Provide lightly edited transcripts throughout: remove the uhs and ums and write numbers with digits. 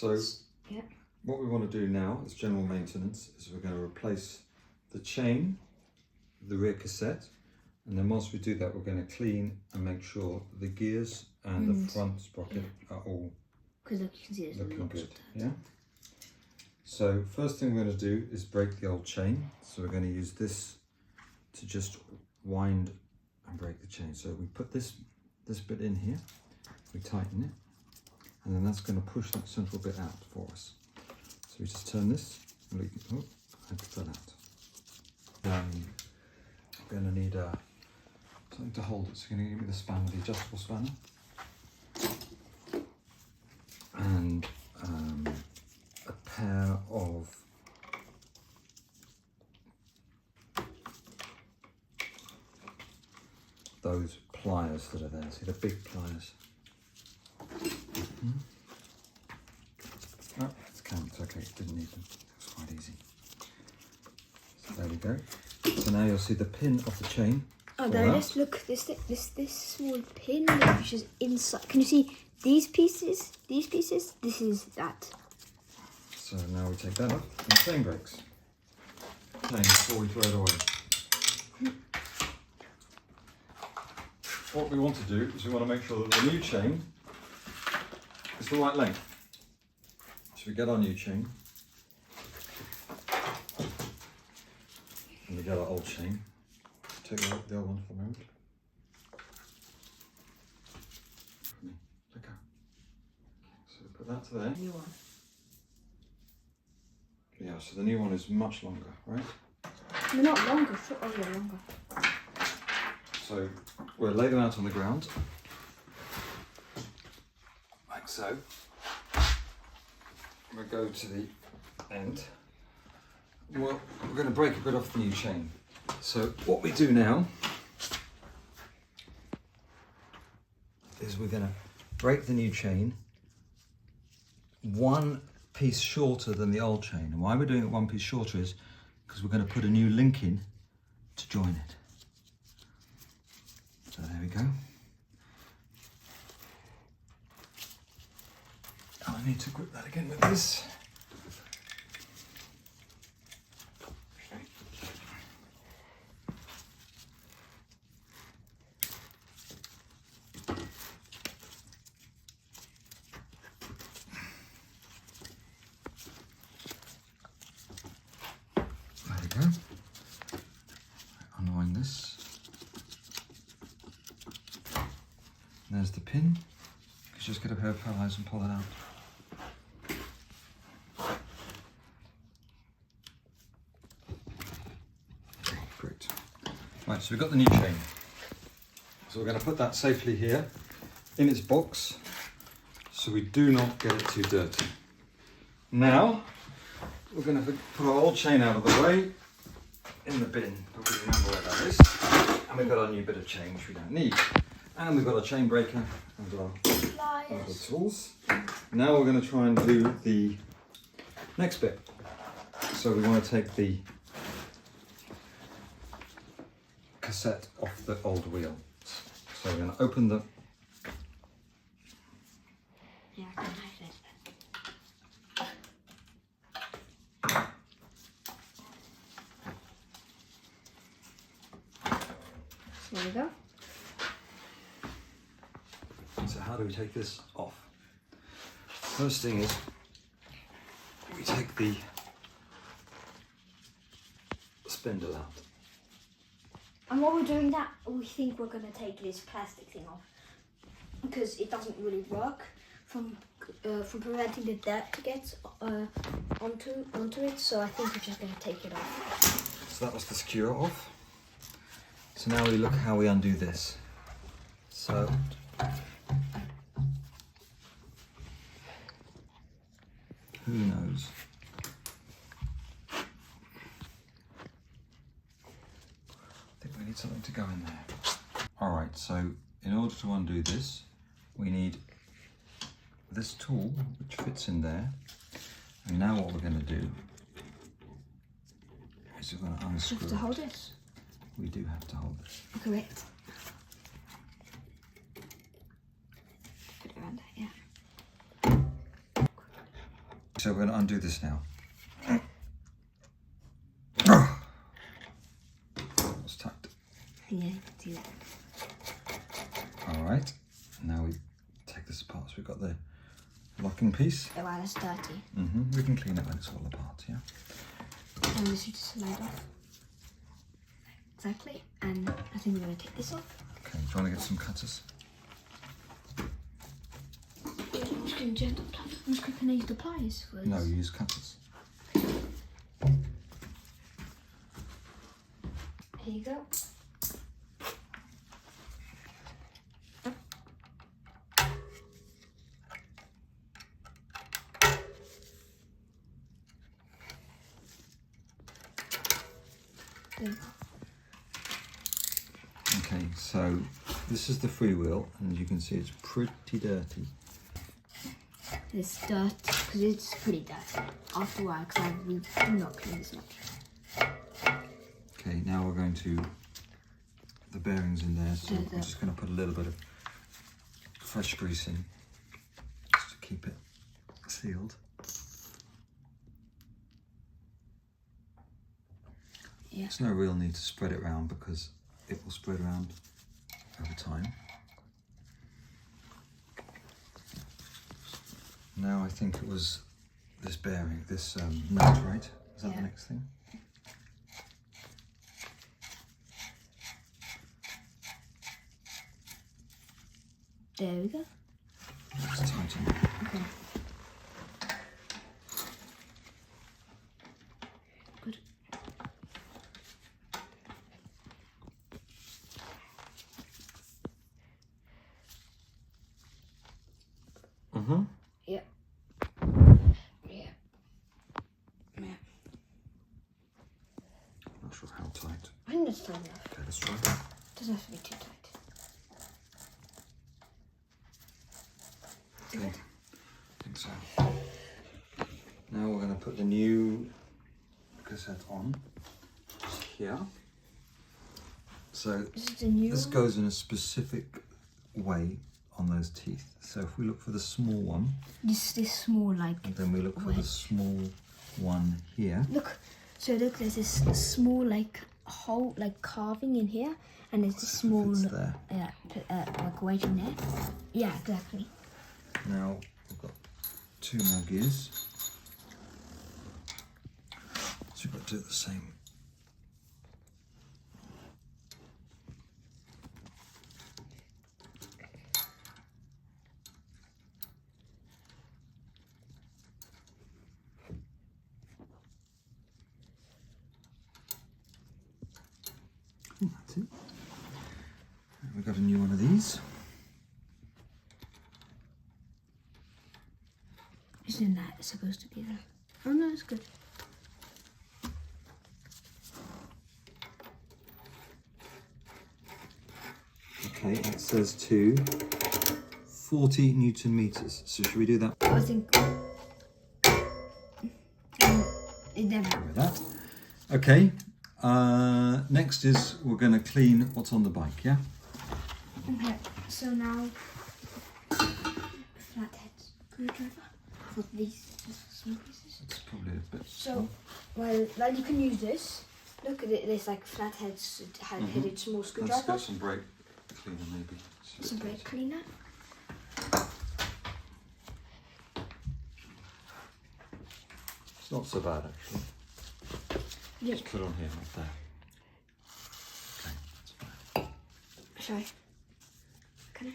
So yeah. What we want to do now as general maintenance is we're going to replace the chain, the rear cassette, and then once we do that we're going to clean and make sure the gears and the front sprocket are all because you can see there's looking lots good. of that. Yeah. So first thing we're going to do is break the old chain. So we're going to use this to just wind and break the chain. So we put this bit in here, we tighten it, and then that's going to push that central bit out for us. So we just turn this, and it fell out. We're going to need something to hold it. So you're going to give me the spanner, the adjustable spanner, and a pair of those pliers that are there. See the big pliers? Oh, it's okay, didn't need them. It was quite easy. So there we go. So now you'll see the pin of the chain. Oh, there it is. Look, this small pin which is inside. Can you see these pieces? These pieces? This is that. So now we take that off and the chain breaks. Chain before we throw it away. What we want to do is we want to make sure that the new chain is the right length. So we get our new chain and we get our old chain. Take the old one for a moment. Let go. So we put that to there. New one. Yeah, so the new one is much longer, right? No, not longer. Oh, yeah, longer. So we'll lay them out on the ground, like so. We'll go to the end. Well, we're going to break a bit off the new chain. So what we do now is we're going to break the new chain one piece shorter than the old chain. And why we're doing it one piece shorter is because we're going to put a new link in to join it. So there we go. Oh, I need to grip that again with this. There we go. Unwind this. There's the pin. You just get a pair of pliers and pull it out. Okay, great. Right, so we've got the new chain. So we're going to put that safely here in its box so we do not get it too dirty. Now we're going to put our old chain out of the way in the bin. But we remember where that is. And we've got our new bit of chain which we don't need. And we've got a chain breaker and our other tools. Now we're going to try and do the next bit. So we want to take the cassette off the old wheel. So we're going to open the... Yeah, I can knife it. There we go. So how do we take this off? First thing is we take the spindle out. And while we're doing that, we think we're going to take this plastic thing off because it doesn't really work from preventing the dirt to get onto it. So I think we're just going to take it off. So that was the skewer off. So now we look how we undo this. So who knows? I think we need something to go in there. All right, so in order to undo this, we need this tool which fits in there. And now what we're going to do is we're going to unscrew You have to hold it. We do have to hold it. Correct. Put it around there, yeah. So we're going to undo this now. It's tight. Yeah, you can see that. All right, now we take this apart. So we've got the locking piece. Oh wow, that's dirty. We can clean it when it's all apart, yeah? And this should just slide off. Exactly. And I think we're going to take this off. Okay, do you want to get some cutters? I'm just going to use the pliers for this. No, you use cutters. Here you go. Okay, so this is the freewheel, and you can see it's pretty dirty. It's dirty because it's pretty dirty. After a while, because we do not clean this much. Okay, now we're going to the bearings in there, so I'm just going to put a little bit of fresh grease in just to keep it sealed. Yeah. There's no real need to spread it around because it will spread around over time. Now I think it was this bearing, this nut, right? Is that the next thing? There we go. Let's tighten it. Okay. Good. Yep. Yeah. Yeah. Not sure how tight. I think that's tight enough. Okay, let's try that. Doesn't have to be too tight. Okay, I think so. Now we're going to put the new cassette on just here. So This is the new this one? goes in a specific way on those teeth. So if we look for the small one, This small like. and then we look for the wedge. small one here. Look, so look, there's this small like hole, like carving in here, and there's this small It's there. like wedge in there. Yeah, exactly. Now we've got 2 more gears. So we've got to do it the same. That's it. We've got a new one of these. Isn't that supposed to be there? Oh no, it's good. Okay, it says to 40 Newton meters. So should we do that I think it never. with that? Okay. Next is we're going to clean what's on the bike. Yeah. Okay, so now flathead screwdriver for these small pieces. It's probably a bit. So, well, like you can use this. Look at it. There's like flatheads headed small Let's screwdriver. get some brake cleaner maybe. Some brake cleaner. It's not so bad actually. Yeah. Just put it on here, not there. Okay, that's fine. Sorry. Can I?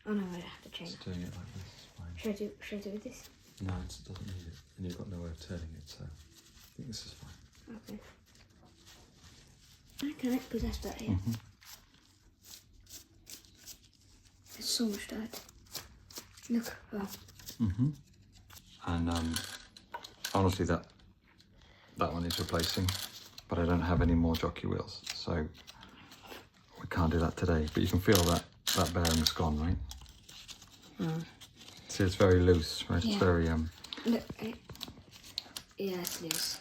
Oh no, I have to change. Just doing it like this is fine. Should I do it with this? No, it doesn't need it, and you've got no way of turning it, so I think this is fine. Okay. Can I? Because that's better. Yeah. It's so much dirt. Look. Wow. And honestly, that one is replacing, but I don't have any more jockey wheels, so we can't do that today. But you can feel that bearing's gone, right? See, it's very loose, right? Yeah. It's very Look. Yeah, it's loose.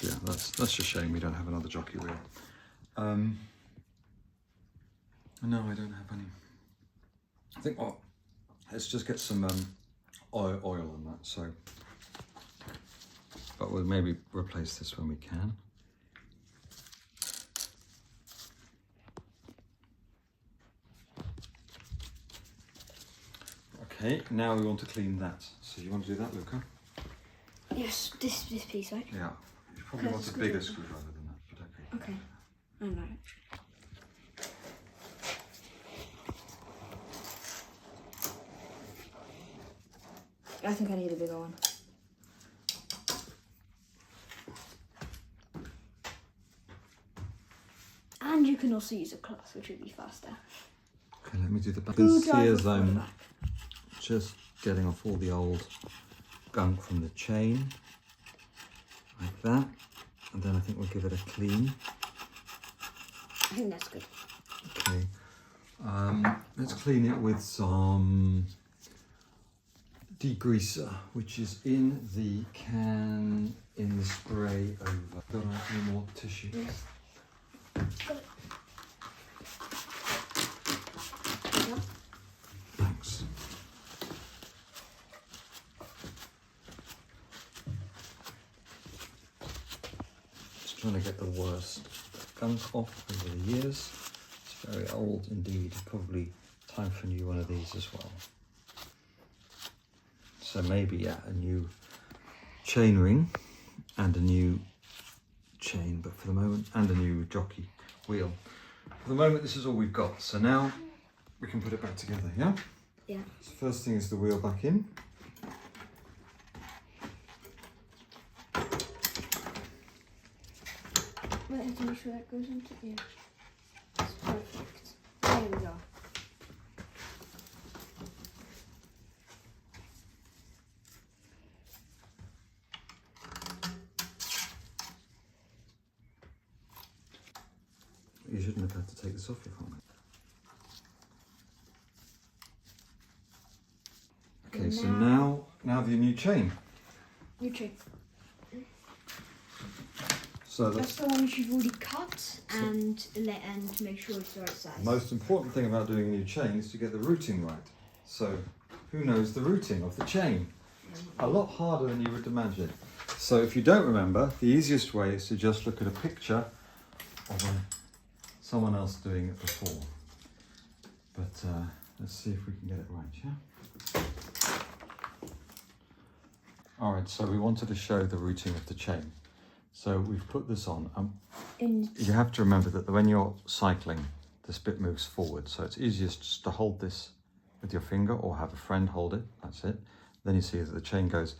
yeah. That's just a shame we don't have another jockey wheel. No, I don't have any. I think what let's just get some oil on that. So, but we'll maybe replace this when we can. Okay, now we want to clean that. So you want to do that, Luca? Yes, this piece, right? Yeah. You probably want a bigger screwdriver than that, but okay. Okay. I know. I think I need a bigger one. And you can also use a cloth, which would be faster. Okay, let me do the back. You can see as I'm just getting off all the old gunk from the chain, like that. And then I think we'll give it a clean. I think that's good. Okay. Let's clean it with some degreaser, which is in the can in the spray over. Got any more tissue? Yes. Got it. Thanks. Just trying to get the worst gunk off over the years. It's very old indeed. Probably time for a new one of these as well. So maybe, yeah, a new chain ring and a new chain, but for the moment, and a new jockey wheel. For the moment, this is all we've got. So now we can put it back together, yeah? Yeah. So first thing is the wheel back in. Wait, I have to make sure that goes into here. That's perfect. There we go. You shouldn't have had to take this off your phone. Okay, so now the new chain. New chain. So That's the one which you've already cut and make sure it's the right size. most important thing about doing a new chain is to get the routing right. So who knows the routing of the chain? A lot harder than you would imagine. So if you don't remember, the easiest way is to just look at a picture of someone else doing it before. But let's see if we can get it right, yeah? All right, so we wanted to show the routing of the chain. So we've put this on. You have to remember that when you're cycling, this bit moves forward. So it's easiest just to hold this with your finger or have a friend hold it, that's it. Then you see that the chain goes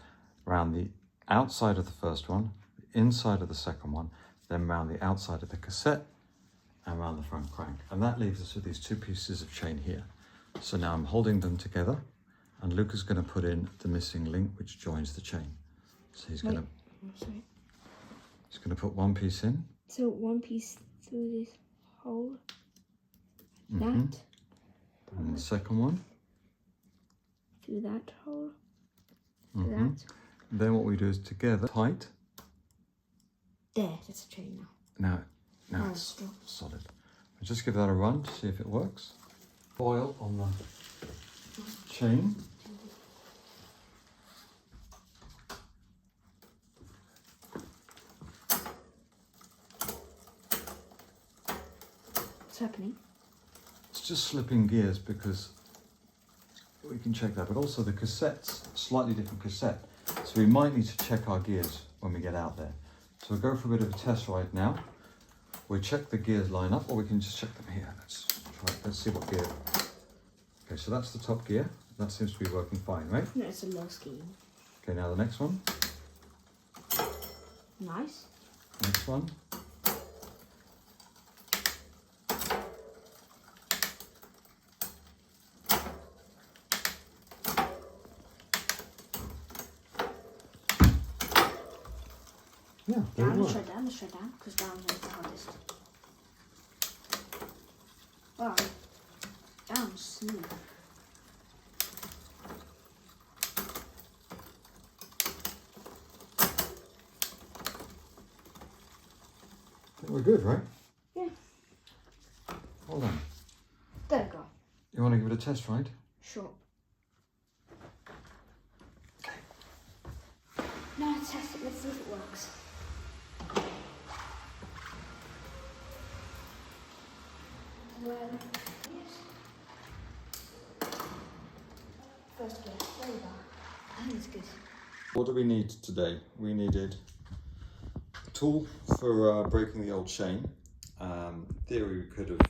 around the outside of the first one, the inside of the second one, then around the outside of the cassette and around the front crank. And that leaves us with these two pieces of chain here. So now I'm holding them together and Luca's going to put in the missing link which joins the chain. So he's going to put one piece in. So one piece through this hole, that. And the second one. Through that hole, that. Then what we do is together, tight. There, that's a chain now. Now it's solid. We'll just give that a run to see if it works. Oil on the chain. What's happening? It's just slipping gears because we can check that, but also the cassette's a slightly different cassette. So we might need to check our gears when we get out there. So we'll go for a bit of a test ride now. We'll check the gears line up, or we can just check them here. Let's see what gear. Okay, so that's the top gear. That seems to be working fine, right? No, it's a low ski. Okay, now the next one. Nice. Next one. Yeah, Down, let's try down, because down is the hardest. Wow, down smooth. I think we're good, right? Yeah. Hold on. There we go. You want to give it a test ride? Sure. see if it works. Well, yes. First gear, there we go. I think it's good. What do we need today? We needed a tool for breaking the old chain. In theory, we could have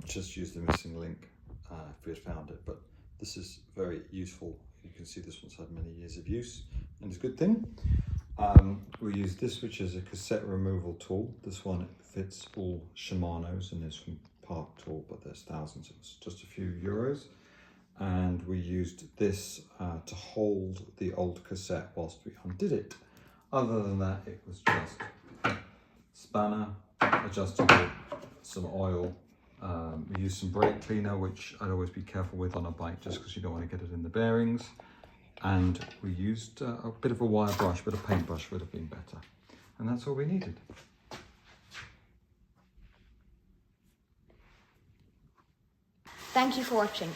just used the missing link if we had found it, but this is very useful. You can see this one's had many years of use and it's a good thing. We use this, which is a cassette removal tool. This one fits all Shimano's and is from Park Tool, but there's thousands. It was just a few euros. And we used this to hold the old cassette whilst we undid it. Other than that, it was just spanner, adjustable, some oil. We used some brake cleaner, which I'd always be careful with on a bike just because you don't want to get it in the bearings. And we used a bit of a wire brush, but a paintbrush would have been better. And that's all we needed. Thank you for watching.